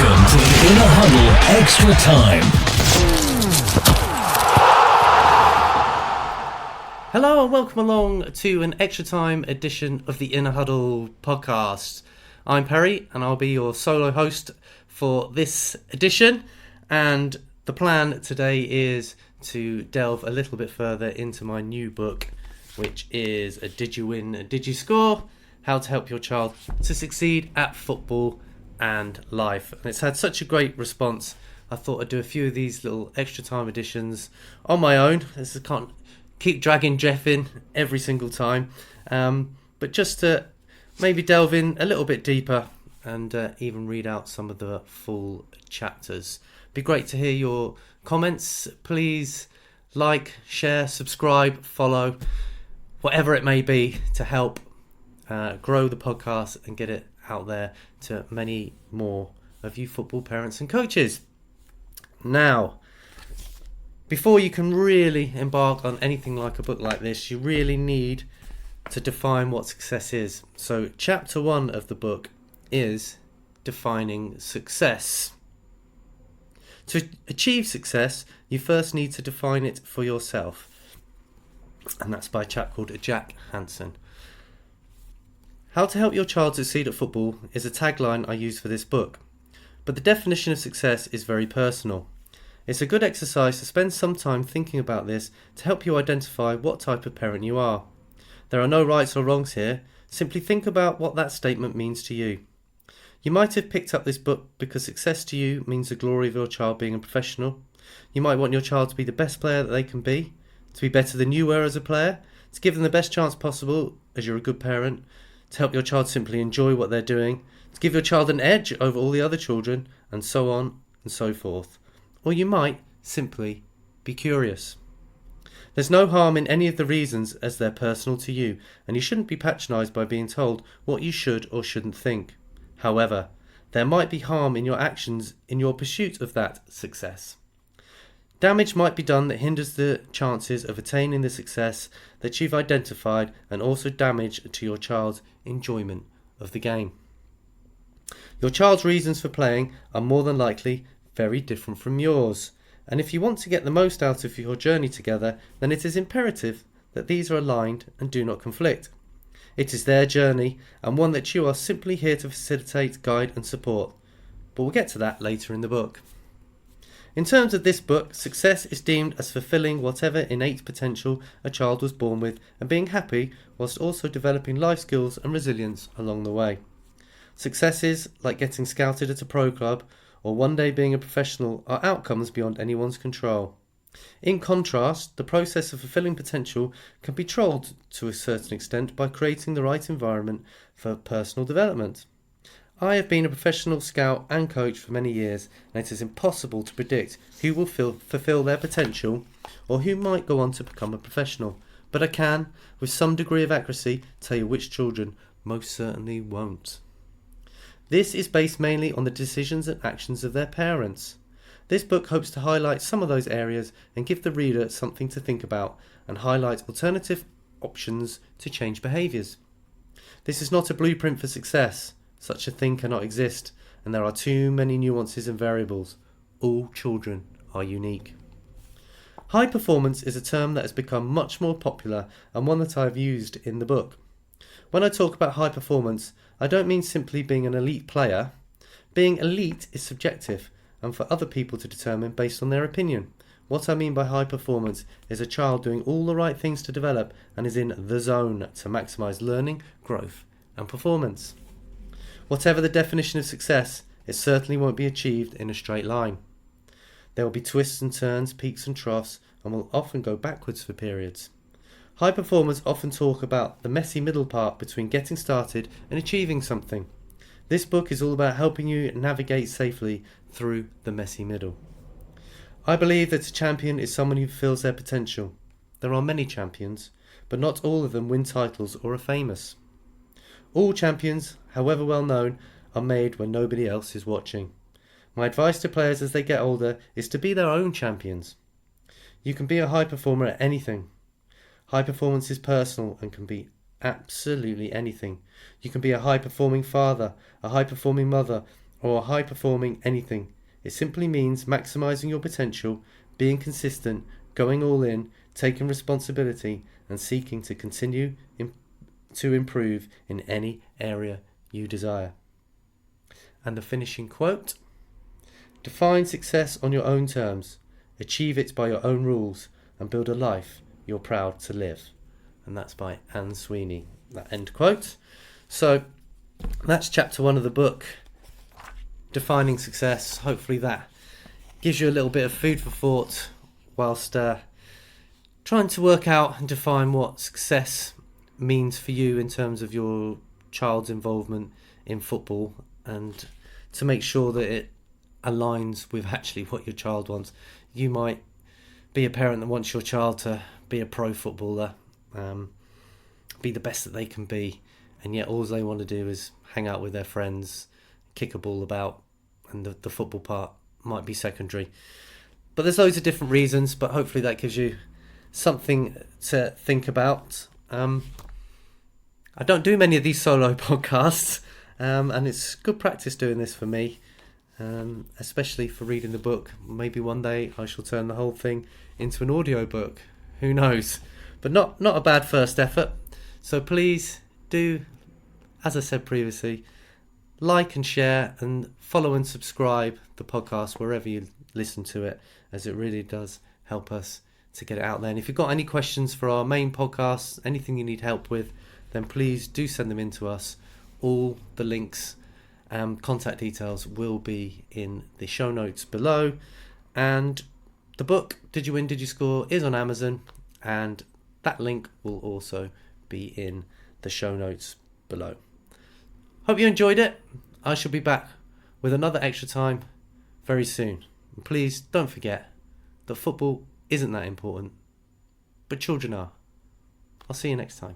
Welcome to the Inner Huddle Extra Time. Hello and welcome along to an Extra Time edition of the Inner Huddle podcast. I'm Perry and I'll be your solo host for this edition, and the plan today is to delve a little bit further into my new book, which is a Did You Win, Did You Score? How to help your child to succeed at football and life. And it's had such a great response, I thought I'd do a few of these little Extra Time editions on my own. I can't keep dragging Jeff in every single time, but just to maybe delve in a little bit deeper and even read out some of the full chapters. Be great to hear your comments. Please like, share, subscribe, follow, whatever it may be to help grow the podcast and get it out there to many more of you football parents and coaches. Now, before you can really embark on anything like a book like this, you really need to define what success is. So chapter 1 of the book is defining success. To achieve success, you first need to define it for yourself. And that's by a chap called Jack Hansen. How to help your child succeed at football is a tagline I use for this book. But the definition of success is very personal. It's a good exercise to spend some time thinking about this to help you identify what type of parent you are. There are no rights or wrongs here. Simply think about what that statement means to you. You might have picked up this book because success to you means the glory of your child being a professional. You might want your child to be the best player that they can be, to be better than you were as a player, to give them the best chance possible as you're a good parent, to help your child simply enjoy what they're doing, to give your child an edge over all the other children, and so on and so forth. Or you might simply be curious. There's no harm in any of the reasons as they're personal to you, and you shouldn't be patronised by being told what you should or shouldn't think. However, there might be harm in your actions in your pursuit of that success. Damage might be done that hinders the chances of attaining the success that you've identified, and also damage to your child's enjoyment of the game. Your child's reasons for playing are more than likely very different from yours, and if you want to get the most out of your journey together, then it is imperative that these are aligned and do not conflict. It is their journey, and one that you are simply here to facilitate, guide and support, but we'll get to that later in the book. In terms of this book, success is deemed as fulfilling whatever innate potential a child was born with and being happy whilst also developing life skills and resilience along the way. Successes like getting scouted at a pro club or one day being a professional are outcomes beyond anyone's control. In contrast, the process of fulfilling potential can be controlled to a certain extent by creating the right environment for personal development. I have been a professional scout and coach for many years, and it is impossible to predict who will fulfill their potential or who might go on to become a professional, but I can, with some degree of accuracy, tell you which children most certainly won't. This is based mainly on the decisions and actions of their parents. This book hopes to highlight some of those areas and give the reader something to think about and highlight alternative options to change behaviours. This is not a blueprint for success. Such a thing cannot exist, and there are too many nuances and variables. All children are unique. High performance is a term that has become much more popular and one that I have used in the book. When I talk about high performance, I don't mean simply being an elite player. Being elite is subjective and for other people to determine based on their opinion. What I mean by high performance is a child doing all the right things to develop and is in the zone to maximise learning, growth and performance. Whatever the definition of success, it certainly won't be achieved in a straight line. There will be twists and turns, peaks and troughs, and will often go backwards for periods. High performers often talk about the messy middle part between getting started and achieving something. This book is all about helping you navigate safely through the messy middle. I believe that a champion is someone who fulfills their potential. There are many champions, but not all of them win titles or are famous. All champions, however well known, are made when nobody else is watching. My advice to players as they get older is to be their own champions. You can be a high performer at anything. High performance is personal and can be absolutely anything. You can be a high performing father, a high performing mother, or high performing anything. It simply means maximizing your potential, being consistent, going all in, taking responsibility, and seeking to continue to improve in any area you desire. And the finishing quote: define success on your own terms, achieve it by your own rules, and build a life you're proud to live. And that's by Anne Sweeney, that end quote. So that's chapter 1 of the book, Defining Success. Hopefully that gives you a little bit of food for thought whilst trying to work out and define what success means for you in terms of your child's involvement in football, and to make sure that it aligns with actually what your child wants. You might be a parent that wants your child to be a pro footballer, be the best that they can be, and yet all they want to do is hang out with their friends, kick a ball about, and the football part might be secondary. But there's loads of different reasons, but hopefully that gives you something to think about. I don't do many of these solo podcasts, and it's good practice doing this for me, especially for reading the book. Maybe one day I shall turn the whole thing into an audio book. Who knows? But not a bad first effort. So please do, as I said previously, like and share and follow and subscribe the podcast wherever you listen to it, as it really does help us to get it out there. And if you've got any questions for our main podcast, anything you need help with, then please do send them in to us. All the links and contact details will be in the show notes below. And the book, Did You Win, Did You Score, is on Amazon, and that link will also be in the show notes below. Hope you enjoyed it. I shall be back with another Extra Time very soon. And please don't forget that football isn't that important, but children are. I'll see you next time.